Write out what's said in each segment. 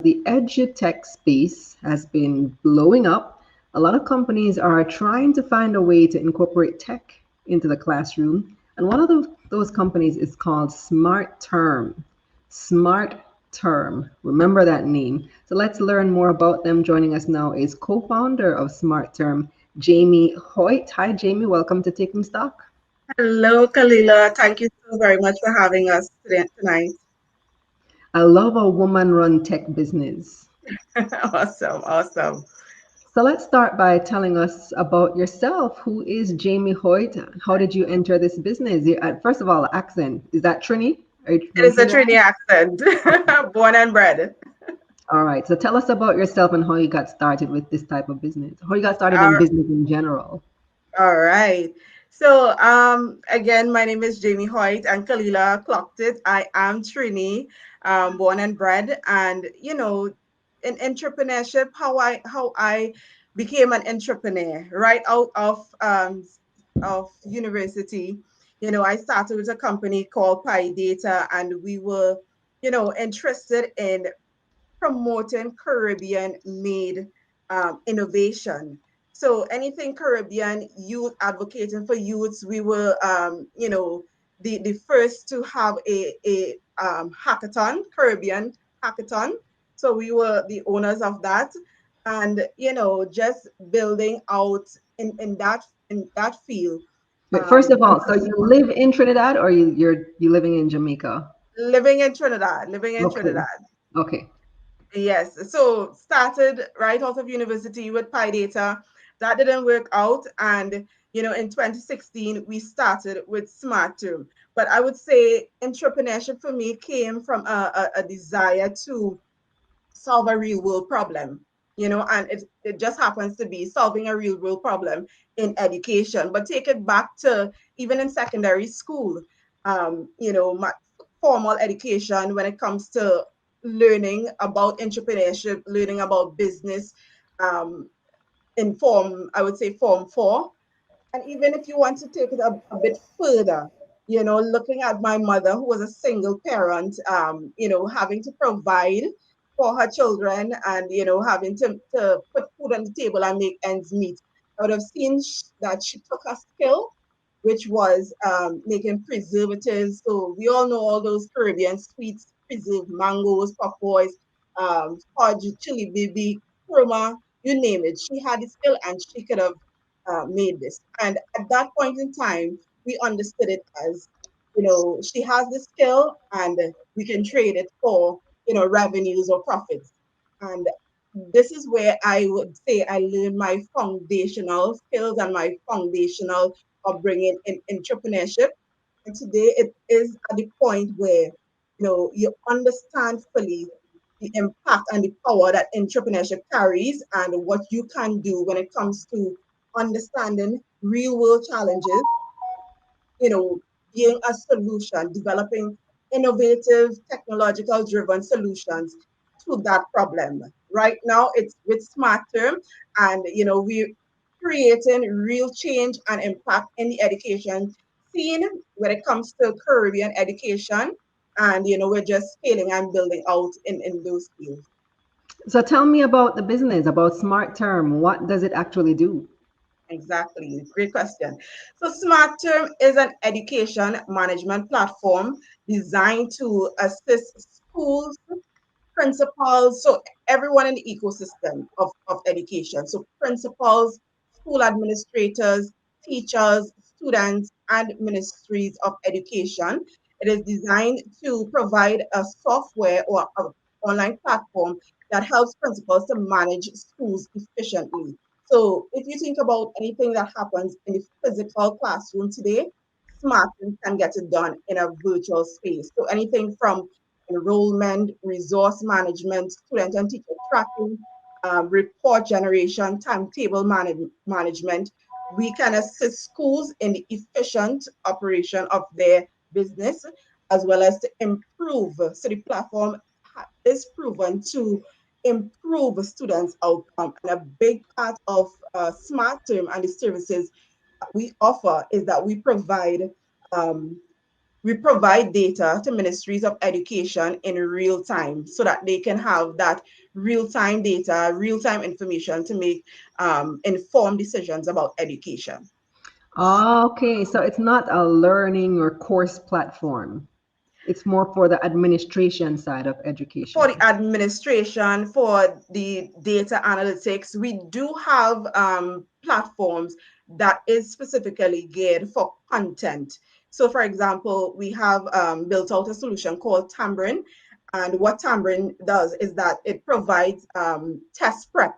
The edutech space has been blowing up. A lot of companies are trying to find a way to incorporate tech into the classroom. And one of those companies is called SmartTerm. SmartTerm. Remember that name. So let's learn more about them. Joining us now is co-founder of SmartTerm, Jamie Hoyte. Hi, Jamie. Welcome to Taking Stock. Hello, Kalila. Thank you so very much for having us tonight. I love a woman-run tech business. Awesome, awesome. So let's start by telling us about yourself. Who is Jamie Hoyte? How did you enter this business? First of all, accent. Is that Trini? Are you It from is a Trinidad? Trini accent, born and bred. All right. So tell us about yourself and how you got started with this type of business. How you got started in All, business in general. all right. So, again, my name is Jamie Hoyte, and Kalila clocked it. I am Trini, born and bred, and in entrepreneurship, how I became an entrepreneur right out of university. I started with a company called Pi Data, and we were, interested in promoting Caribbean made innovation. So anything Caribbean, youth, advocating for youths, we were, the first to have a hackathon, Caribbean hackathon. So we were the owners of that, and just building out in that field. Wait, first of all, so Because you live in Trinidad or you living in Jamaica? living in Trinidad. Okay. Okay. Yes. So started right out of university with Pi Data. That didn't work out. And, in 2016, we started with SmartTerm. But I would say entrepreneurship for me came from a desire to solve a real world problem, and it just happens to be solving a real world problem in education. But take it back to even in secondary school, my formal education when it comes to learning about entrepreneurship, learning about business, um, in I would say form four. And even if you want to take it a bit further, looking at my mother, who was a single parent, having to provide for her children and, having to put food on the table and make ends meet, I would have seen that she took a skill, which was making preservatives. So we all know all those Caribbean sweets, preserved mangoes, puff boys, fudge, chili baby, kurma, you name it. She had the skill and she could have made this. And at that point in time, we understood it as, she has the skill and we can trade it for, revenues or profits. And this is where I would say I learned my foundational skills and my foundational upbringing in entrepreneurship. And today it is at the point where, you understand fully the impact and the power that entrepreneurship carries and what you can do when it comes to understanding real world challenges, being a solution, developing innovative, technological driven solutions to that problem. Right now, it's with SmartTerm, and we're creating real change and impact in the education scene when it comes to Caribbean education. And we're just scaling and building out in those fields. So tell me about the business, about Smart Term. What does it actually do? Exactly. Great question. So SmartTerm is an education management platform designed to assist schools, principals, so everyone in the ecosystem of education. So principals, school administrators, teachers, students, and ministries of education. It is designed to provide a software or an online platform that helps principals to manage schools efficiently. So if you think about anything that happens in the physical classroom today, SmartTerm can get it done in a virtual space. So anything from enrollment, resource management, student and teacher tracking, report generation, timetable management. We can assist schools in the efficient operation of their business as well as to improve. So the platform is proven to improve students' outcome. And a big part of SmartTerm and the services we offer is that we provide um, we provide data to ministries of education in real time so that they can have that real-time data, real-time information to make informed decisions about education. Okay, so it's not a learning or course platform. It's more for the administration side of For the education. administration, for the data analytics, we do have platforms that is specifically geared for content. So, for example, we have built out a solution called Tambrin. And what Tambrin does is that it provides test prep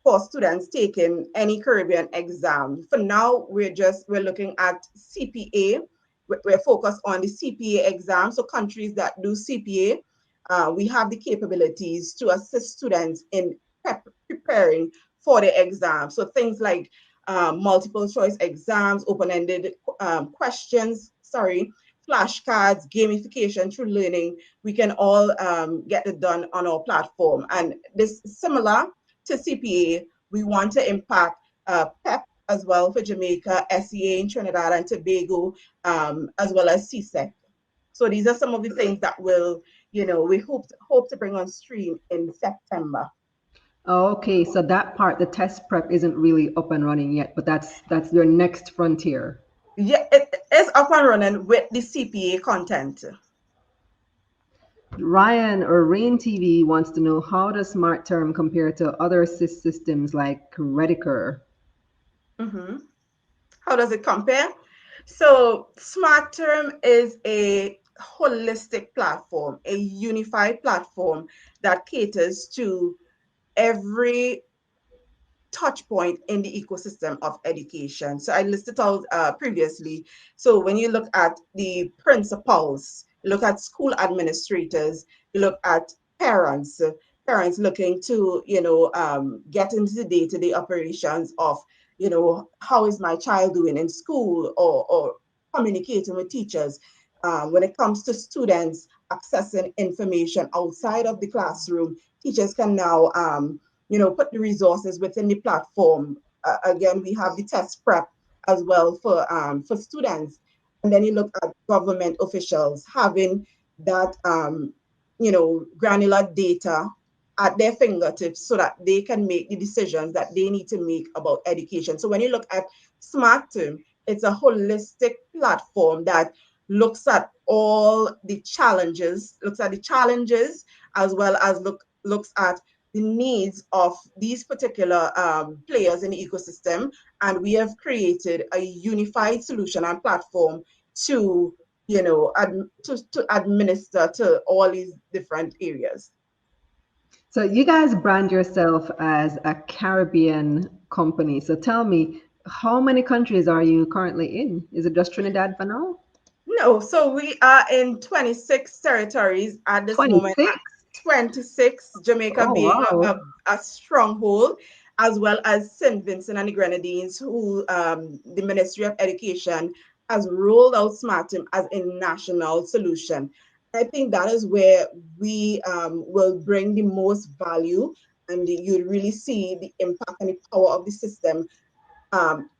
for students taking any Caribbean exam. For now, we're looking at CPA. We're focused on the CPA exam. So countries that do CPA, we have the capabilities to assist students in preparing for the exam. So things like multiple choice exams, open-ended questions, flashcards, gamification through learning, we can all get it done on our platform. And this similar to CPA, we want to impact PEP as well for Jamaica, SEA in Trinidad and Tobago, as well as CSEC. So these are some of the things that will, we hope to bring on stream in September. Okay, so that part, the test prep isn't really up and running yet, but that's your next frontier. Yeah, it is up and running with the CPA content. Ryan or Rain TV wants to know, how does SmartTerm compare to other systems like Redditor? Hmm. How does it compare? So SmartTerm is a holistic platform, a unified platform that caters to every touch point in the ecosystem of education. So I listed out previously. So when you look at the principals, you look at school administrators, you look at parents, parents looking to, get into the day-to-day operations of, how is my child doing in school, or communicating with teachers. When it comes to students accessing information outside of the classroom, teachers can now put the resources within the platform. Again, we have the test prep as well for students. And then you look at government officials having that, granular data at their fingertips so that they can make the decisions that they need to make about education. So when you look at SmartTerm, it's a holistic platform that looks at the challenges as well as looks at the needs of these particular players in the ecosystem, and we have created a unified solution and platform to to administer to all these different areas. So you guys brand yourself as a Caribbean company. So tell me, how many countries are you currently in? Is it just Trinidad for now? No, so we are in 26 territories at this moment. 26? 26, Jamaica Oh, being wow. a stronghold, as well as St. Vincent and the Grenadines, who the Ministry of Education has rolled out SmartTerm as a national solution. I think that is where we will bring the most value, and you really see the impact and the power of the system,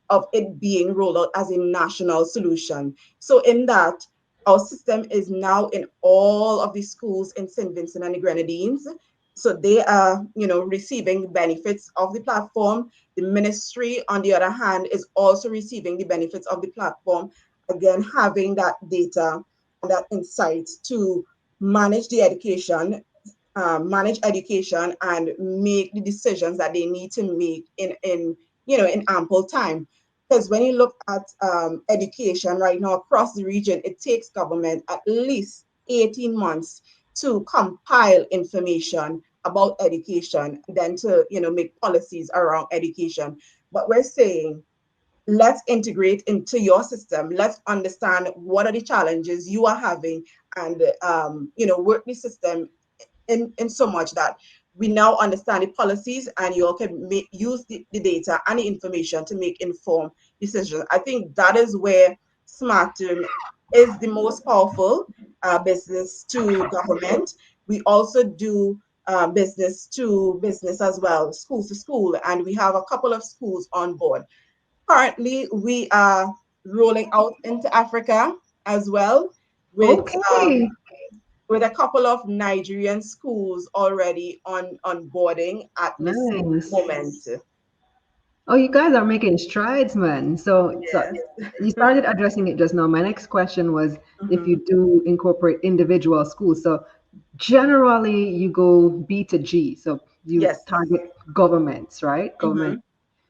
of it being rolled out as a national solution. So in that, our system is now in all of the schools in St. Vincent and the Grenadines. So they are, receiving the benefits of the platform. The ministry, on the other hand, is also receiving the benefits of the platform. Again, having that data and that insight to manage the education, manage education, and make the decisions that they need to make in ample time. Because when you look at education right now across the region, it takes government at least 18 months to compile information about education, then to make policies around education. But we're saying, let's integrate into your system. Let's understand what are the challenges you are having, and work the system in so much that we now understand the policies, and you all can use the data and the information to make informed decisions. I think that is where SmartTerm is the most powerful business to government. We also do business to business as well, school to school, and we have a couple of schools on board. Currently, we are rolling out into Africa as well. with Okay, with a couple of Nigerian schools already on boarding at this nice. moment. Oh, you guys are making strides, man. So Yes. you started addressing it just now. My next question was if you Mhm. do incorporate individual schools. So generally you go B to G. So you Yes. target governments, right? Government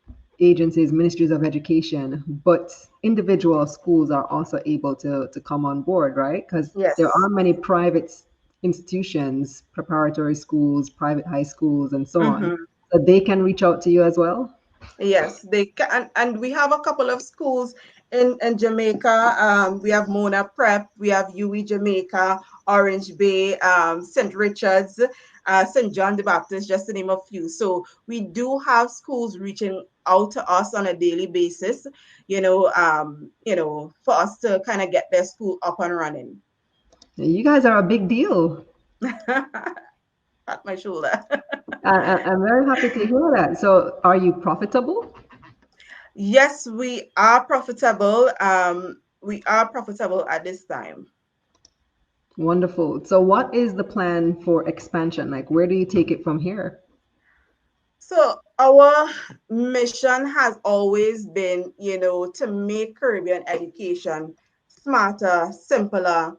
Hmm. agencies, ministries of education, but individual schools are also able to come on board, right? Because there Yes. are many private institutions, preparatory schools, private high schools, and so on. Hmm. So they can reach out to you as well. Yes, they can, and we have a couple of schools in Jamaica. We have Mona Prep, we have UE Jamaica, Orange Bay, St. Richard's, St. John the Baptist, just to name a few. So we do have schools reaching out to us on a daily basis, for us to kind of get their school up and running. You guys are a big deal. Pat my shoulder. I'm very happy to hear that. So, are you profitable? Yes, we are profitable. We are profitable at this time. Wonderful. So, what is the plan for expansion? Like, where do you take it from here? So our mission has always been, to make Caribbean education smarter, simpler,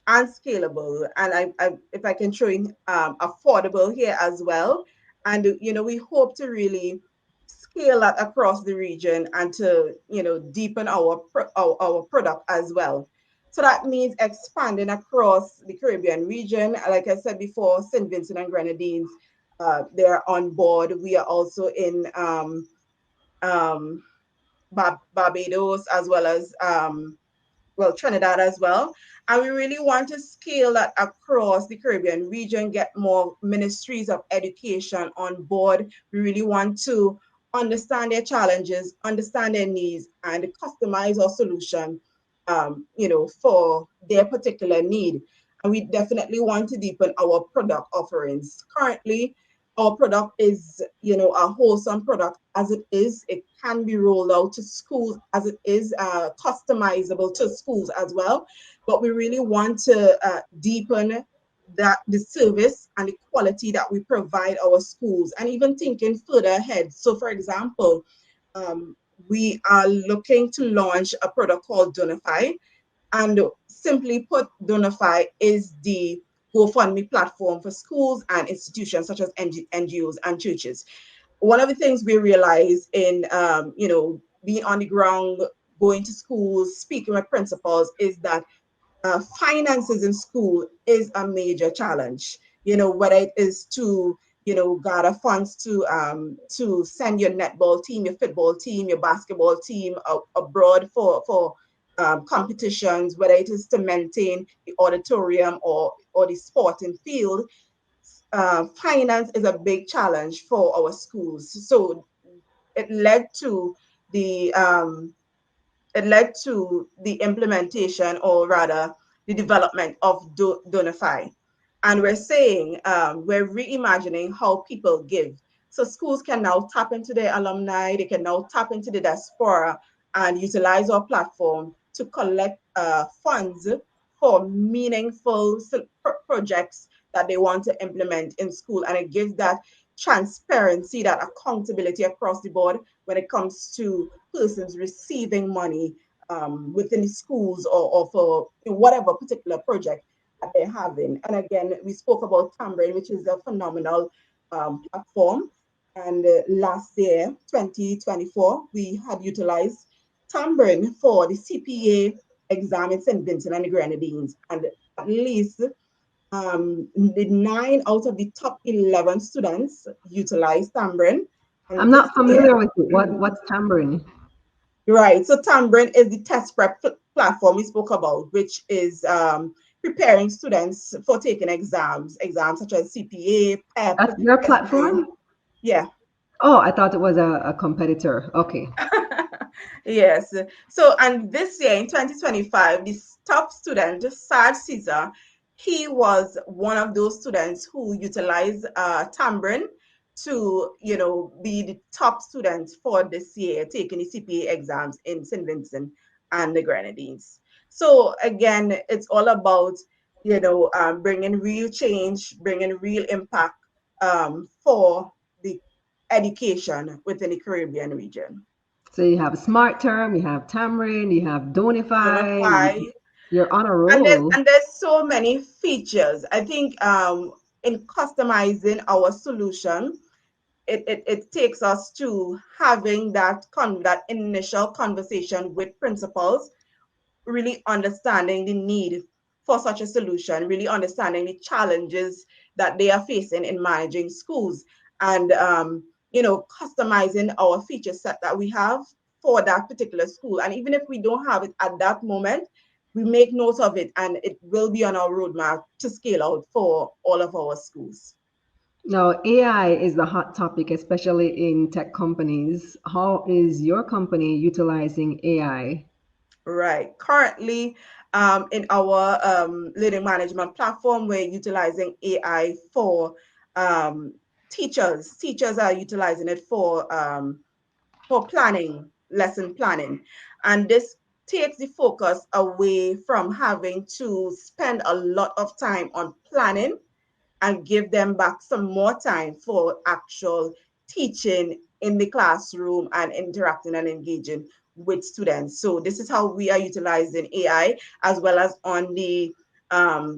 and scalable. And if I can throw in affordable here as well. And we hope to really scale that across the region and to deepen our product as well. So that means expanding across the Caribbean region. Like I said before, St. Vincent and Grenadines, they're on board. We are also in um, Barbados as well as Trinidad as well. And we really want to scale that across the Caribbean region, get more ministries of education on board. We really want to understand their challenges, understand their needs, and customize our solution, for their particular need. And we definitely want to deepen our product offerings. Currently, our product is, a wholesome product as it is. It can be rolled out to schools as it is, customizable to schools as well. But we really want to deepen that the service and the quality that we provide our schools, and even thinking further ahead. So, for example, um, we are looking to launch a product called Donify, and simply put, Donify is the GoFundMe platform for schools and institutions such as NGOs and churches. One of the things we realize in, being on the ground, going to schools, speaking with principals, is that finances in school is a major challenge. Whether it is to gather funds to send your netball team, your football team, your basketball team abroad for competitions, whether it is to maintain the auditorium or the sporting field. Finance is a big challenge for our schools. So it led to the um, it led to the implementation, or rather the development of Donify. And we're saying, we're reimagining how people give. So schools can now tap into their alumni, they can now tap into the diaspora and utilize our platform to collect funds for meaningful projects that they want to implement in school. And it gives that transparency, that accountability across the board when it comes to persons receiving money within the schools, or for whatever particular project that they're having. And again, we spoke about Tambber, which is a phenomenal platform. And last year, 2024, we had utilized Tambern for the CPA exam in St. Vincent and the Grenadines. And at least the 9 out of the top 11 students utilized Tambern. I'm And this not year, familiar with it. What's tambourine? right. So Tambrin is the test prep platform we spoke about, which is preparing students for taking exams such as CPA, PEP, That's your SBA. platform? Yeah. Oh, I thought it was a competitor. Okay. Yes. So, and this year in 2025, this top student, Sad Caesar, he was one of those students who utilized Tambrin to, be the top students for this year, taking the CPA exams in St. Vincent and the Grenadines. So again, it's all about, bringing real change, bringing real impact for the education within the Caribbean region. So you have SmartTerm, you have Tamarind, you have Donify. Bonify, You're on a and there's roll. and there's so many features. I think in customizing our solution, it takes us to having that initial conversation with principals, really understanding the need for such a solution, really understanding the challenges that they are facing in managing schools, and customizing our feature set that we have for that particular school. And even if we don't have it at that moment, we make note of it, and it will be on our roadmap to scale out for all of our schools. Now, AI is the hot topic, especially in tech companies. How is your company utilizing AI? Right. Currently, in our learning management platform, we're utilizing AI for um, teachers. Teachers are utilizing it for planning, lesson planning, and this takes the focus away from having to spend a lot of time on planning and give them back some more time for actual teaching in the classroom and interacting and engaging with students. So this is how we are utilizing AI, as well as on the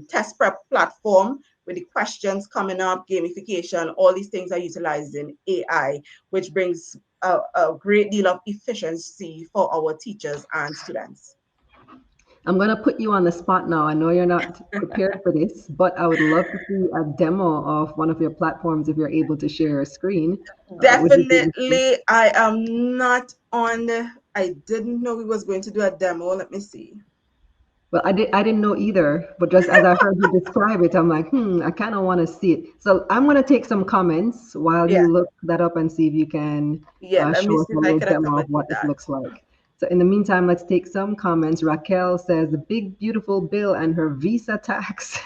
test prep platform with the questions coming up, gamification, all these things are utilizing AI, which brings a great deal of efficiency for our teachers and students. I'm going to put you on the spot now. I know you're not prepared for this, but I would love to see a demo of one of your platforms if you're able to share a screen. Would you be able to? Definitely, I am not on. I didn't know we was going to do a demo. Let me see. Well, I didn't know either, but just as I heard you describe it, I'm like, I kind of want to see it. So I'm going to take some comments while Yeah, you look that up and see if you can yeah. Let me show us see a if I little can demo of accommodate what it that. looks like. So in the meantime, let's take some comments. Raquel says the big beautiful bill and her visa tax.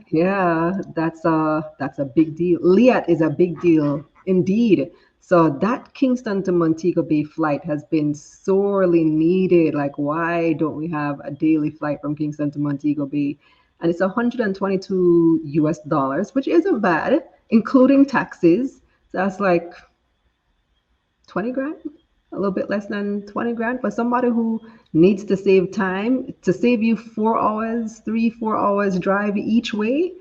Yeah, that's a big deal. Liat is a big deal indeed. So that Kingston to Montego Bay flight has been sorely needed. Like, why don't we have a daily flight from Kingston to Montego Bay? And it's 122 US dollars, which isn't bad, including taxes. So that's like 20 grand, a little bit less than 20 grand for somebody who needs to save time, to save you 4 hours, 4 hours drive each way.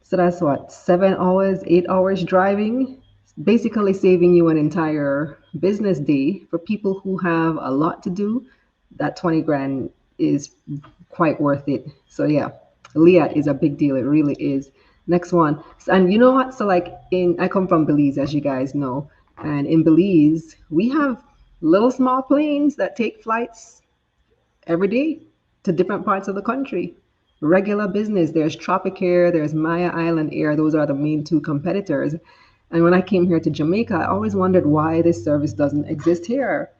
So that's what, 7 hours, 8 hours driving, basically saving you an entire business day. For people who have a lot to do, that 20 grand is quite worth it. So yeah, Leah is a big deal. It really is. Next one. And you know what? So like I come from Belize, as you guys know. And in Belize, we have little small planes that take flights every day to different parts of the country. Regular business. There's Tropicair, there's Maya Island Air. Those are the main two competitors. And when I came here to Jamaica, I always wondered why this service doesn't exist here.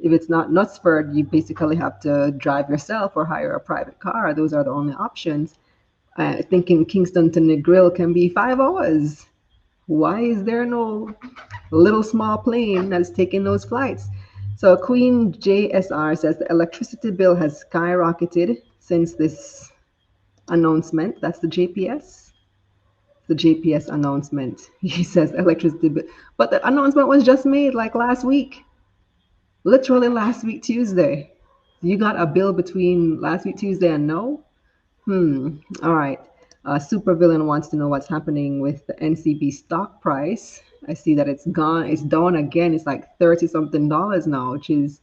If it's not Knutsford, you basically have to drive yourself or hire a private car. Those are the only options. Thinking Kingston to Negril can be 5 hours. Why is there no little small plane that's taking those flights? So Queen JSR says the electricity bill has skyrocketed since this announcement. That's the JPS. The JPS announcement. He says electricity bill. But the announcement was just made like last week. Literally last week Tuesday. You got a bill between last week Tuesday and now? All right. Supervillain wants to know what's happening with the NCB stock price. I see that it's gone. It's down again. It's like 30 something dollars now, which is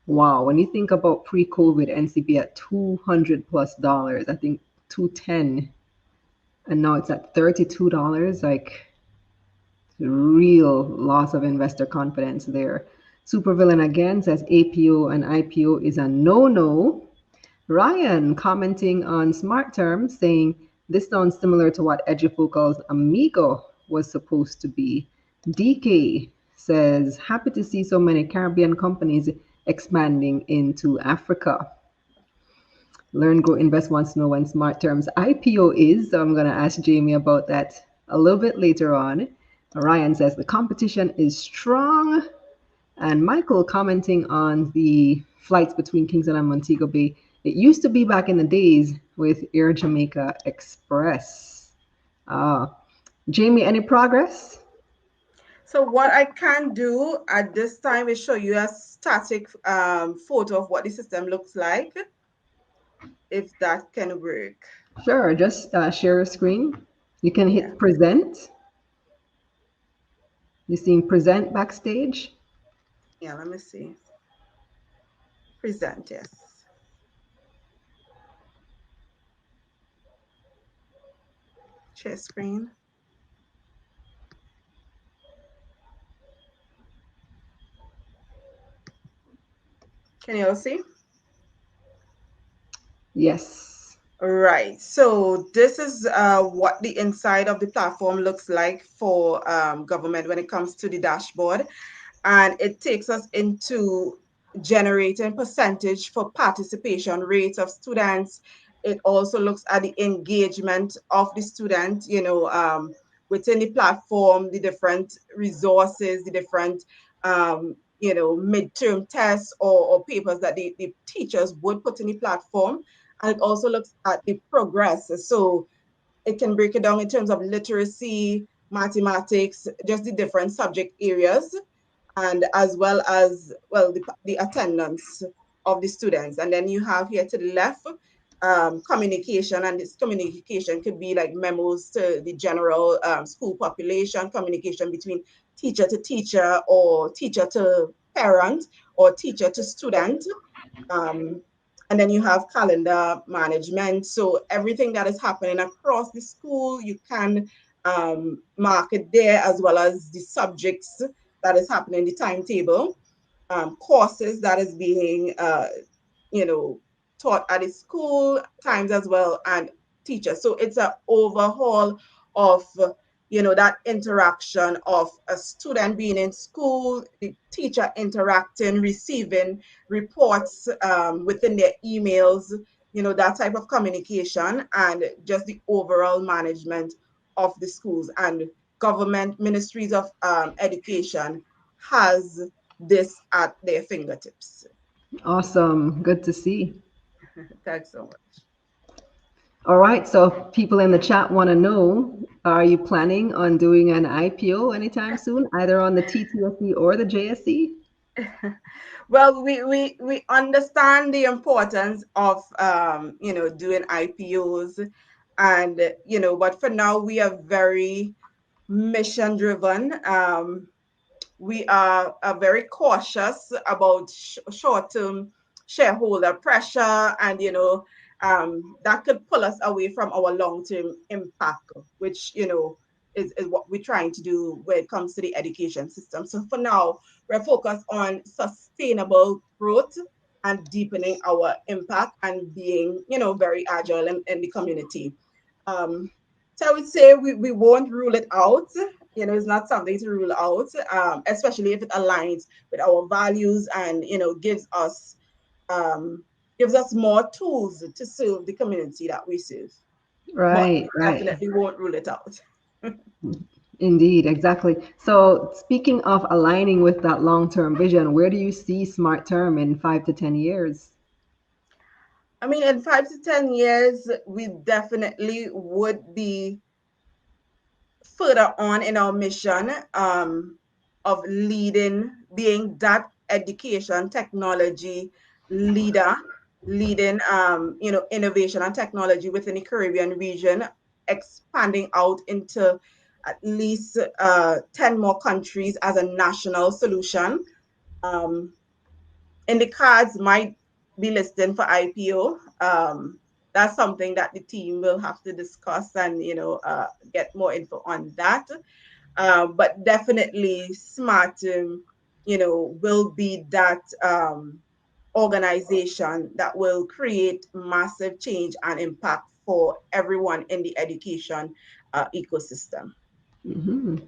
wow. When you think about pre-COVID, NCB at 200 plus dollars, I think 210, and now it's at $32. Like real loss of investor confidence there. Supervillain again says APO and IPO is a no-no. Ryan commenting on SmartTerm saying this sounds similar to what Edufocal's Amigo was supposed to be. DK says happy to see so many Caribbean companies expanding into Africa. Learn, Grow, Invest wants to know when SmartTerm's IPO is. So I'm going to ask Jamie about that a little bit later on. Ryan says the competition is strong. And Michael commenting on the flights between Kingston and Montego Bay. It used to be back in the days with Air Jamaica Express. Ah, Jamie, any progress? So what I can do at this time is show you a static photo of what the system looks like, if that can work. Sure, just share your screen. You can Yeah, hit present. You're seeing present backstage. yeah, let me see. Present, yes. Share screen. Can you all see? Yes. Right. So this is what the inside of the platform looks like for government when it comes to the dashboard. And it takes us into generating percentage for participation rates of students. It also looks at the engagement of the student, within the platform, the different resources, the different, midterm tests or papers that the teachers would put in the platform. And it also looks at the progress. So it can break it down in terms of literacy, mathematics, just the different subject areas, and as well as, well, the attendance of the students. And then you have here to the left communication, and this communication could be like memos to the general school population, communication between teacher to teacher, or teacher to parent, or teacher to student. um, and then you have calendar management. So everything that is happening across the school, you can mark it there, as well as the subjects that is happening, the timetable, courses that is being, you know, taught at the school times as well, and teachers. So it's an overhaul of, that interaction of a student being in school, the teacher interacting, receiving reports within their emails, that type of communication, and just the overall management of the schools. And government ministries of education has this at their fingertips. Awesome. Good to see. Thanks so much. All right. So if people in the chat want to know, are you planning on doing an IPO anytime soon, either on the TTSE or the JSE? Well, we understand the importance of doing IPOs, and but for now we are very mission driven. We are very cautious about short-term shareholder pressure, and that could pull us away from our long-term impact, which is what we're trying to do when it comes to the education system. So for now, we're focused on sustainable growth and deepening our impact, and being very agile in the community. um, so I would say we won't rule it out. It's not something to rule out, especially if it aligns with our values, and um, gives us more tools to serve the community that we serve. But Right, right. definitely won't rule it out. Indeed, exactly. So speaking of aligning with that long-term vision, where do you see smart term in 5 to 10 years? I mean, in 5 to 10 years, we definitely would be further on in our mission, of being that education technology leader, leading, innovation and technology within the Caribbean region, expanding out into at least 10 more countries as a national solution. Um, in the cards might be listing for IPO. That's something that the team will have to discuss, and get more info on that. But definitely, SmartTerm, will be that organization that will create massive change and impact for everyone in the education ecosystem. Hmm.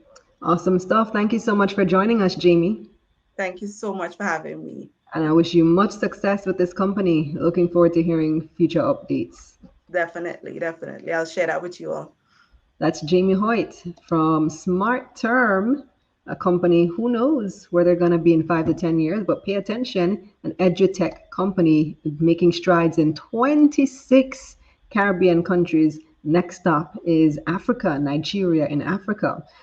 Awesome stuff. Thank you so much for joining us, Jamie. Thank you so much for having me. And I wish you much success with this company. Looking forward to hearing future updates. Definitely, definitely. I'll share that with you all. That's Jamie Hoyte from SmartTerm. A company, who knows where they're going to be in 5 to 10 years, but pay attention. An edutech company making strides in 26 Caribbean countries. Next stop is Africa, Nigeria in Africa.